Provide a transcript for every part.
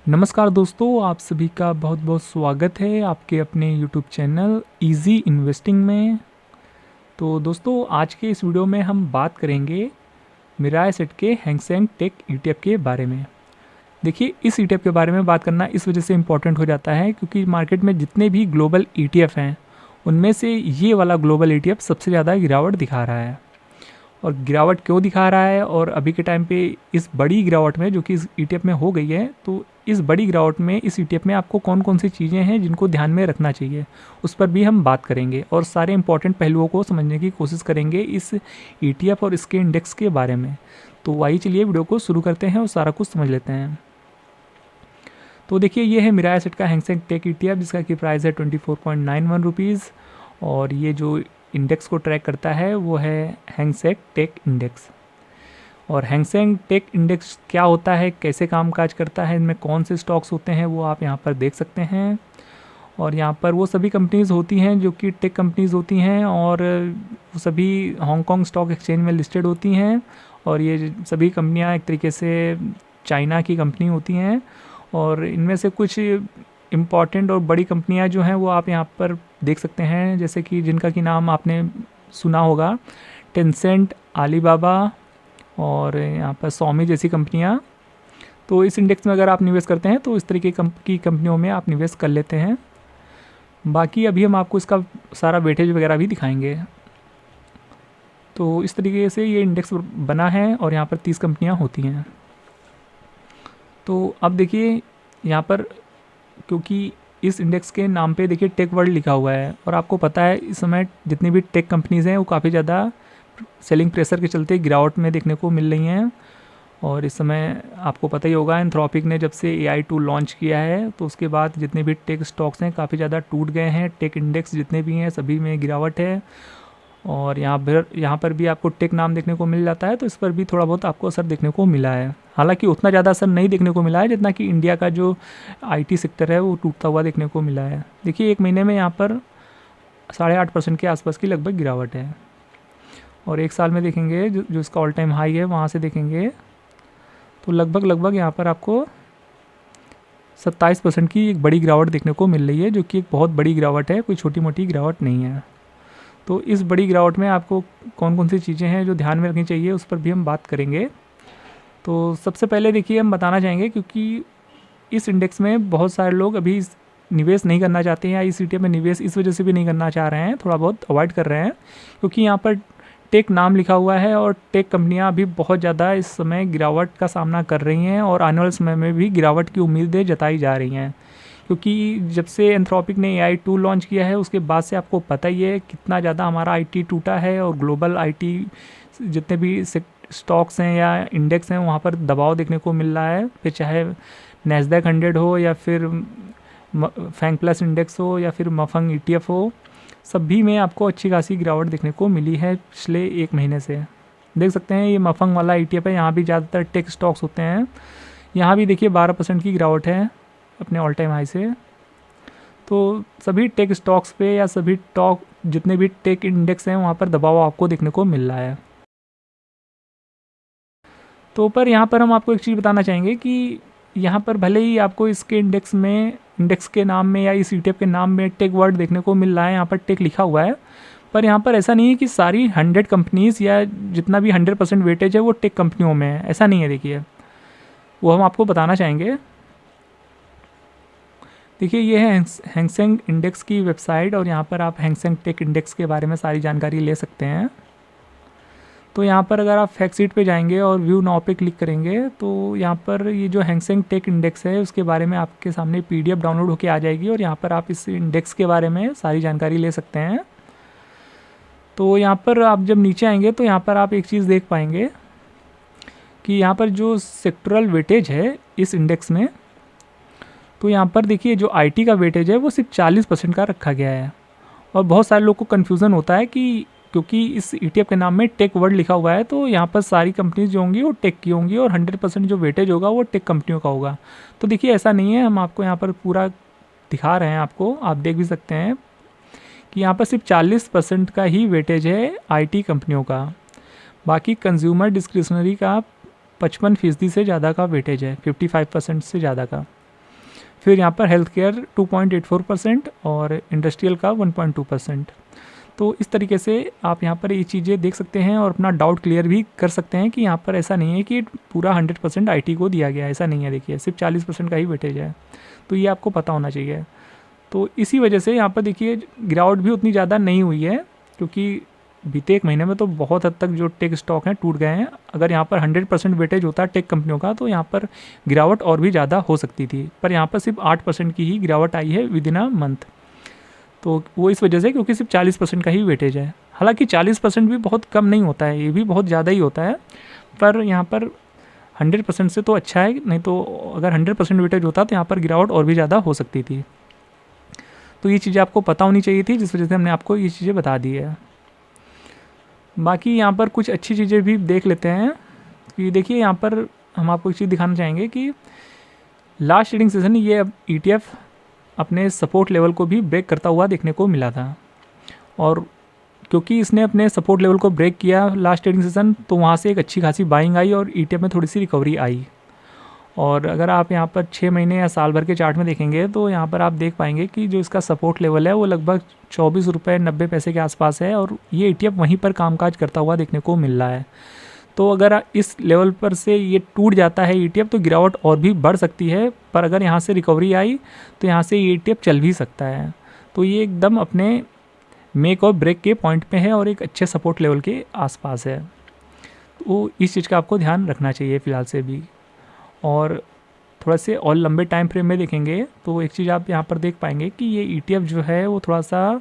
नमस्कार दोस्तों, आप सभी का बहुत बहुत स्वागत है आपके अपने यूट्यूब चैनल इजी इन्वेस्टिंग में। तो दोस्तों, आज के इस वीडियो में हम बात करेंगे मिराय सेट के हैंगसेंग टेक ईटीएफ के बारे में। देखिए, इस ईटीएफ के बारे में बात करना इस वजह से इम्पॉर्टेंट हो जाता है क्योंकि मार्केट में जितने भी ग्लोबल ईटीएफ हैं उनमें से ये वाला ग्लोबल ईटीएफ सबसे ज़्यादा गिरावट दिखा रहा है। और गिरावट क्यों दिखा रहा है और अभी के टाइम पे इस बड़ी गिरावट में जो कि इस ईटीएफ में हो गई है, तो इस बड़ी गिरावट में इस ईटीएफ में आपको कौन कौन सी चीज़ें हैं जिनको ध्यान में रखना चाहिए, उस पर भी हम बात करेंगे और सारे इंपॉर्टेंट पहलुओं को समझने की कोशिश करेंगे इस ईटीएफ और इसके इंडेक्स के बारे में। तो आइए चलिए वीडियो को शुरू करते हैं और सारा कुछ समझ लेते हैं। तो देखिए, ये है मिराय एसेट का हैंगसेंग टेक ईटीएफ जिसका की प्राइस है 24.91 रुपीज़ और ये जो इंडेक्स को ट्रैक करता है वो है हैंगसेंग टेक इंडेक्स। और हैंगसेंग टेक इंडेक्स क्या होता है, कैसे कामकाज करता है, इनमें कौन से स्टॉक्स होते हैं वो आप यहाँ पर देख सकते हैं। और यहाँ पर वो सभी कंपनीज़ होती हैं जो कि टेक कंपनीज़ होती हैं और वो सभी हांगकांग स्टॉक एक्सचेंज में लिस्टेड होती हैं। और ये सभी कंपनियाँ एक तरीके से चाइना की कंपनी होती हैं और इनमें से कुछ इम्पॉर्टेंट और बड़ी कंपनियां जो हैं वो आप यहाँ पर देख सकते हैं, जैसे कि जिनका कि नाम आपने सुना होगा, टेंसेंट, अलीबाबा और यहाँ पर स्वामी जैसी कंपनियां। तो इस इंडेक्स में अगर आप निवेश करते हैं तो इस तरीके की कंपनियों में आप निवेश कर लेते हैं। बाकी अभी हम आपको इसका सारा वेटेज वगैरह भी दिखाएंगे। तो इस तरीके से ये इंडेक्स बना है और यहाँ पर 30 कंपनियाँ होती हैं। तो अब देखिए यहाँ पर, क्योंकि इस इंडेक्स के नाम पे देखिए टेक वर्ल्ड लिखा हुआ है और आपको पता है इस समय जितनी भी टेक कंपनीज़ हैं वो काफ़ी ज़्यादा सेलिंग प्रेशर के चलते गिरावट में देखने को मिल रही हैं। और इस समय आपको पता ही होगा, एंथ्रोपिक ने जब से AI टूल लॉन्च किया है तो उसके बाद जितने भी टेक स्टॉक्स हैं काफ़ी ज़्यादा टूट गए हैं। टेक इंडेक्स जितने भी हैं सभी में गिरावट है और यहाँ पर भी आपको टेक नाम देखने को मिल जाता है, तो इस पर भी थोड़ा बहुत आपको असर देखने को मिला है। हालांकि उतना ज़्यादा असर नहीं देखने को मिला है जितना कि इंडिया का जो IT सेक्टर है वो टूटता हुआ देखने को मिला है। देखिए, एक महीने में यहाँ पर 8.5% के आसपास की लगभग गिरावट है और एक साल में देखेंगे जो इसका ऑल टाइम हाई है वहाँ से देखेंगे तो लगभग यहाँ पर आपको 27% की एक बड़ी गिरावट देखने को मिल रही है, जो कि एक बहुत बड़ी गिरावट है, कोई छोटी मोटी गिरावट नहीं है। तो इस बड़ी गिरावट में आपको कौन कौन सी चीज़ें हैं जो ध्यान में रखनी चाहिए उस पर भी हम बात करेंगे। तो सबसे पहले देखिए हम बताना चाहेंगे, क्योंकि इस इंडेक्स में बहुत सारे लोग अभी निवेश नहीं करना चाहते हैं या इस ईटीएफ में निवेश इस वजह से भी नहीं करना चाह रहे हैं, थोड़ा बहुत अवॉइड कर रहे हैं, क्योंकि यहाँ पर टेक नाम लिखा हुआ है और टेक कंपनियाँ अभी बहुत ज़्यादा इस समय गिरावट का सामना कर रही हैं और आने वाले समय में भी गिरावट की उम्मीदें जताई जा रही हैं। क्योंकि जब से एंथ्रोपिक ने AI टूल लॉन्च किया है उसके बाद से आपको पता ही है कितना ज़्यादा हमारा IT टूटा है और ग्लोबल IT जितने भी स्टॉक्स हैं या इंडेक्स हैं वहाँ पर दबाव देखने को मिल रहा है, फिर चाहे नैस्डैक 100 हो या फिर फैंग प्लस इंडेक्स हो या फिर मफंग ETF हो, सभी में आपको अच्छी खासी गिरावट देखने को मिली है पिछले एक महीने से। देख सकते हैं ये मफंग वाला ETF है, यहाँ भी ज़्यादातर टेक स्टॉक्स होते हैं। यहाँ भी देखिए 12% की गिरावट है अपने ऑल टाइम हाई से। तो सभी टेक स्टॉक्स पे या सभी जितने भी टेक इंडेक्स हैं वहाँ पर दबाव आपको देखने को मिल रहा है। तो पर यहाँ पर हम आपको एक चीज़ बताना चाहेंगे कि यहाँ पर भले ही आपको इसके इंडेक्स के नाम में या इस ईटीएफ के नाम में टेक वर्ड देखने को मिल रहा है, यहाँ पर टेक लिखा हुआ है, पर यहाँ पर ऐसा नहीं है कि सारी 100 कंपनीज़ या जितना भी 100% वेटेज है वो टेक कंपनियों में है, ऐसा नहीं है। देखिए, वो हम आपको बताना चाहेंगे। देखिए, ये है हैंगसेंग इंडेक्स की वेबसाइट और यहाँ पर आप हैंगसेंग टेक इंडेक्स के बारे में सारी जानकारी ले सकते हैं। तो यहाँ पर अगर आप फैक्ट शीट पे जाएंगे और व्यू नाउ पे क्लिक करेंगे तो यहाँ पर ये जो हैंगसेंग टेक इंडेक्स है उसके बारे में आपके सामने PDF डाउनलोड होके आ जाएगी और यहाँ पर आप इस इंडेक्स के बारे में सारी जानकारी ले सकते हैं। तो यहाँ पर आप जब नीचे आएंगे तो यहाँ पर आप एक चीज़ देख पाएंगे कि यहाँ पर जो सेक्टरल वेटेज है इस इंडेक्स में, तो यहाँ पर देखिए जो IT का वेटेज है वो सिर्फ 40% का रखा गया है। और बहुत सारे लोग को कन्फ्यूज़न होता है कि क्योंकि इस ETF के नाम में टेक वर्ल्ड लिखा हुआ है तो यहाँ पर सारी कंपनीज जो होंगी वो टेक की होंगी और 100% जो वेटेज होगा वो टेक कंपनियों का होगा। तो देखिए ऐसा नहीं है, हम आपको यहाँ पर पूरा दिखा रहे हैं, आपको आप देख भी सकते हैं कि यहाँ पर सिर्फ 40% का ही वेटेज है IT कंपनियों का। बाकी कंज्यूमर डिस्क्रिशनरी का 55% से ज़्यादा का वेटेज है, 55% से ज़्यादा का। फिर यहाँ पर हेल्थ केयर 2.84% और इंडस्ट्रियल का 1.2%। तो इस तरीके से आप यहाँ पर ये चीज़ें देख सकते हैं और अपना डाउट क्लियर भी कर सकते हैं कि यहाँ पर ऐसा नहीं है कि पूरा 100% IT को दिया गया है, ऐसा नहीं है। देखिए सिर्फ 40% का ही वेटेज है, तो ये आपको पता होना चाहिए। तो इसी वजह से यहाँ पर देखिए गिरावट भी उतनी ज़्यादा नहीं हुई है, क्योंकि बीते एक महीने में तो बहुत हद तक जो टेक स्टॉक हैं टूट गए हैं। अगर यहाँ पर 100% वेटेज होता टेक कंपनियों का तो यहाँ पर गिरावट और भी ज़्यादा हो सकती थी, पर यहाँ पर सिर्फ 8% की ही गिरावट आई है विद इन अ मंथ। तो वो इस वजह से क्योंकि सिर्फ 40% का ही वेटेज है। हालांकि 40% भी बहुत कम नहीं होता है, ये भी बहुत ज़्यादा ही होता है, पर यहाँ पर 100% से तो अच्छा है। नहीं तो अगर 100% वेटेज होता तो यहाँ पर गिरावट और भी ज़्यादा हो सकती थी। तो ये चीज़ें आपको पता होनी चाहिए थी, जिस वजह से हमने आपको ये चीज़ें बता दी है। बाकी यहाँ पर कुछ अच्छी चीज़ें भी देख लेते हैं कि देखिए यहाँ पर हम आपको एक चीज़ दिखाना चाहेंगे कि लास्ट ट्रेडिंग सेशन ये अब ETF अपने सपोर्ट लेवल को भी ब्रेक करता हुआ देखने को मिला था। और क्योंकि इसने अपने सपोर्ट लेवल को ब्रेक किया लास्ट ट्रेडिंग सेशन, तो वहाँ से एक अच्छी खासी बाइंग आई और ETF में थोड़ी सी रिकवरी आई। और अगर आप यहाँ पर 6 महीने या साल भर के चार्ट में देखेंगे तो यहाँ पर आप देख पाएंगे कि जो इसका सपोर्ट लेवल है वो लगभग 24 रुपये 90 पैसे के आसपास है, और ये ETF वहीं पर कामकाज करता हुआ देखने को मिल रहा है। तो अगर इस लेवल पर से ये टूट जाता है ETF तो गिरावट और भी बढ़ सकती है, पर अगर यहाँ से रिकवरी आई तो यहाँ से ये ETF चल भी सकता है। तो ये एकदम अपने मेक और ब्रेक के पॉइंट पे है और एक अच्छे सपोर्ट लेवल के आसपास है। तो इस चीज़ का आपको ध्यान रखना चाहिए फ़िलहाल से भी। और थोड़ा से और लंबे टाइम फ्रेम में देखेंगे तो एक चीज़ आप यहाँ पर देख पाएंगे कि ये ETF जो है वो थोड़ा सा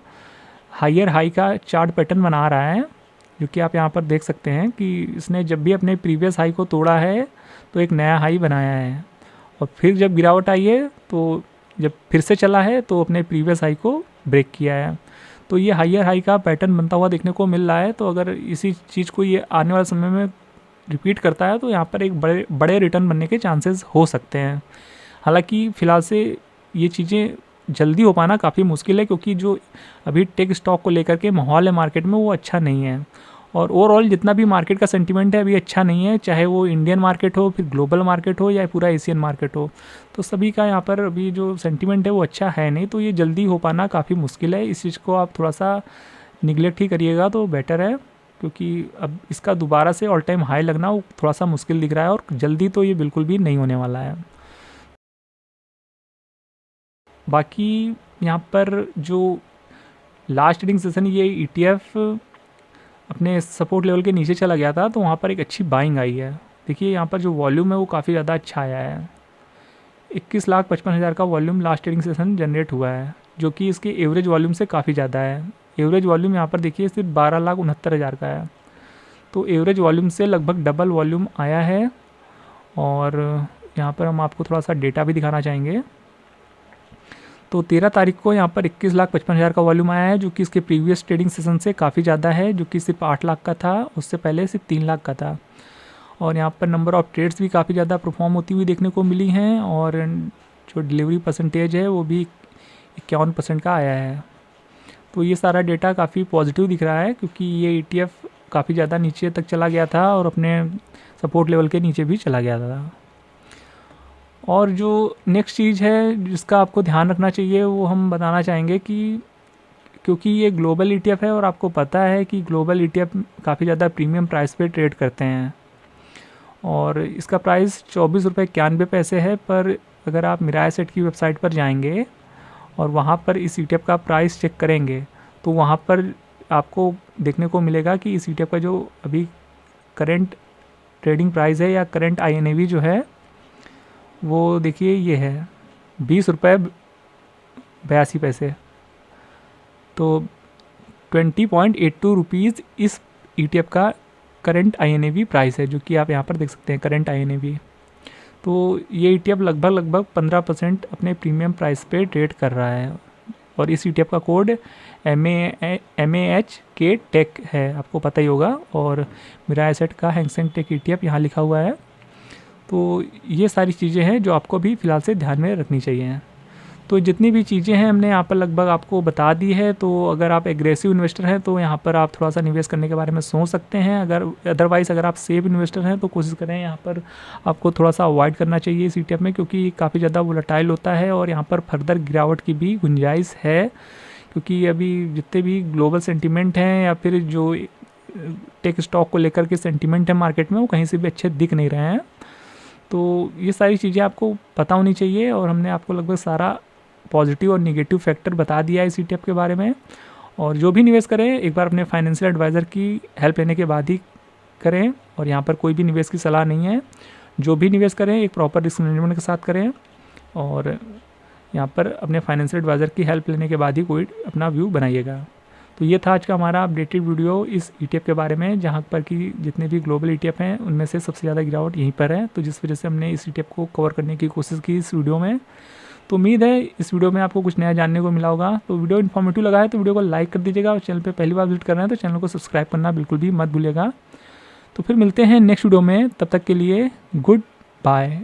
हायर हाई का चार्ट पैटर्न बना रहा है, जो कि आप यहाँ पर देख सकते हैं कि इसने जब भी अपने प्रीवियस हाई को तोड़ा है तो एक नया हाई बनाया है, और फिर जब गिरावट आई है तो जब फिर से चला है तो अपने प्रीवियस हाई को ब्रेक किया है। तो ये हायर हाई का पैटर्न बनता हुआ देखने को मिल रहा है। तो अगर इसी चीज़ को ये आने वाले समय में रिपीट करता है तो यहाँ पर एक बड़े रिटर्न बनने के चांसेस हो सकते हैं। हालांकि फ़िलहाल से ये चीज़ें जल्दी हो पाना काफ़ी मुश्किल है, क्योंकि जो अभी टेक स्टॉक को लेकर के माहौल है मार्केट में वो अच्छा नहीं है, और ओवरऑल जितना भी मार्केट का सेंटीमेंट है अभी अच्छा नहीं है, चाहे वो इंडियन मार्केट हो, फिर ग्लोबल मार्केट हो या पूरा एशियन मार्केट हो। तो सभी का यहाँ पर अभी जो सेंटीमेंट है वो अच्छा है नहीं, तो ये जल्दी हो पाना काफ़ी मुश्किल है। इस चीज़ को आप थोड़ा सा निगलेक्ट ही करिएगा तो बेटर है, क्योंकि अब इसका दोबारा से ऑल टाइम हाई लगना वो थोड़ा सा मुश्किल दिख रहा है, और जल्दी तो ये बिल्कुल भी नहीं होने वाला है। बाकी यहाँ पर जो लास्ट ट्रेडिंग सेशन ये ETF अपने सपोर्ट लेवल के नीचे चला गया था तो वहाँ पर एक अच्छी बाइंग आई है। देखिए यहाँ पर जो वॉल्यूम है वो काफ़ी ज़्यादा अच्छा आया है। 21,55,000 का volume last trading session generate हुआ है, जो कि इसके एवरेज वॉल्यूम से काफ़ी ज़्यादा है। एवरेज वॉल्यूम यहाँ पर देखिए सिर्फ 12,69,000 का है, तो एवरेज वॉल्यूम से लगभग डबल वॉल्यूम आया है। और यहाँ पर हम आपको थोड़ा सा डेटा भी दिखाना चाहेंगे। तो 13 तारीख को यहाँ पर 21,55,000 का वॉल्यूम आया है, जो कि इसके प्रीवियस ट्रेडिंग सेशन से काफ़ी ज़्यादा है, जो कि सिर्फ 8 लाख का था, उससे पहले सिर्फ 3 लाख का था। और यहाँ पर नंबर ऑफ़ ट्रेड्स भी काफ़ी ज़्यादा परफॉर्म होती हुई देखने को मिली हैं, और जो डिलीवरी परसेंटेज है वो भी 51% का आया है। तो ये सारा डेटा काफ़ी पॉजिटिव दिख रहा है, क्योंकि ये ETF काफ़ी ज़्यादा नीचे तक चला गया था और अपने सपोर्ट लेवल के नीचे भी चला गया था। और जो नेक्स्ट चीज़ है जिसका आपको ध्यान रखना चाहिए वो हम बताना चाहेंगे कि क्योंकि ये ग्लोबल ETF है और आपको पता है कि ग्लोबल ETF काफ़ी ज़्यादा प्रीमियम प्राइस पे ट्रेड करते हैं, और इसका प्राइस 24.91 है। पर अगर आप मिराज एसेट की वेबसाइट पर जाएंगे और वहाँ पर इस ETF का प्राइस चेक करेंगे तो वहाँ पर आपको देखने को मिलेगा कि इस ETF का जो अभी करंट ट्रेडिंग प्राइस है या करंट INAV जो है वो देखिए ये है 20.82 तो 20.82 रुपीज़ इस ETF का करंट INAV प्राइस है, जो कि आप यहाँ पर देख सकते हैं करंट INAV। तो ये ETF लगभग 15% अपने प्रीमियम प्राइस पे ट्रेड कर रहा है, और इस ETF का कोड MAHK टेक है, आपको पता ही होगा, और मिराज एसेट का हैंगसेंग टेक ETF यहाँ लिखा हुआ है। तो ये सारी चीज़ें हैं जो आपको भी फ़िलहाल से ध्यान में रखनी चाहिए। तो जितनी भी चीज़ें हैं हमने यहाँ पर लगभग आपको बता दी है। तो अगर आप एग्रेसिव इन्वेस्टर हैं तो यहाँ पर आप थोड़ा सा निवेश करने के बारे में सोच सकते हैं। अगर अदरवाइज़ अगर आप सेफ इन्वेस्टर हैं तो कोशिश करें यहाँ पर आपको थोड़ा सा अवॉइड करना चाहिए इस ETF में, क्योंकि काफ़ी ज़्यादा वोलेटाइल होता है और यहाँ पर फर्दर गिरावट की भी गुंजाइश है, क्योंकि अभी जितने भी ग्लोबल सेंटिमेंट हैं या फिर जो टेक स्टॉक को लेकर के सेंटिमेंट है मार्केट में, वो कहीं से भी अच्छे दिख नहीं रहे हैं। तो ये सारी चीज़ें आपको पता होनी चाहिए और हमने आपको लगभग सारा पॉजिटिव और नेगेटिव फैक्टर बता दिया है इस ETF के बारे में। और जो भी निवेश करें एक बार अपने फाइनेंशियल एडवाइज़र की हेल्प लेने के बाद ही करें, और यहाँ पर कोई भी निवेश की सलाह नहीं है। जो भी निवेश करें एक प्रॉपर रिस्क मैनेजमेंट के साथ करें और यहाँ पर अपने फाइनेंशियल एडवाइज़र की हेल्प लेने के बाद ही कोई अपना व्यू बनाइएगा। तो ये था आज का हमारा अपडेटेड वीडियो इस ETF के बारे में, जहाँ पर कि जितने भी ग्लोबल ETF हैं उनमें से सबसे ज़्यादा गिरावट यहीं पर है। तो जिस वजह से हमने इस ETF को कवर करने की कोशिश की इस वीडियो में। तो उम्मीद है इस वीडियो में आपको कुछ नया जानने को मिला होगा। तो वीडियो इन्फॉर्मेटिव लगा है तो वीडियो को लाइक कर दीजिएगा, और चैनल पे पहली बार विजिट कर रहे हैं तो चैनल को सब्सक्राइब करना बिल्कुल भी मत भूलिएगा। तो फिर मिलते हैं नेक्स्ट वीडियो में, तब तक के लिए गुड बाय।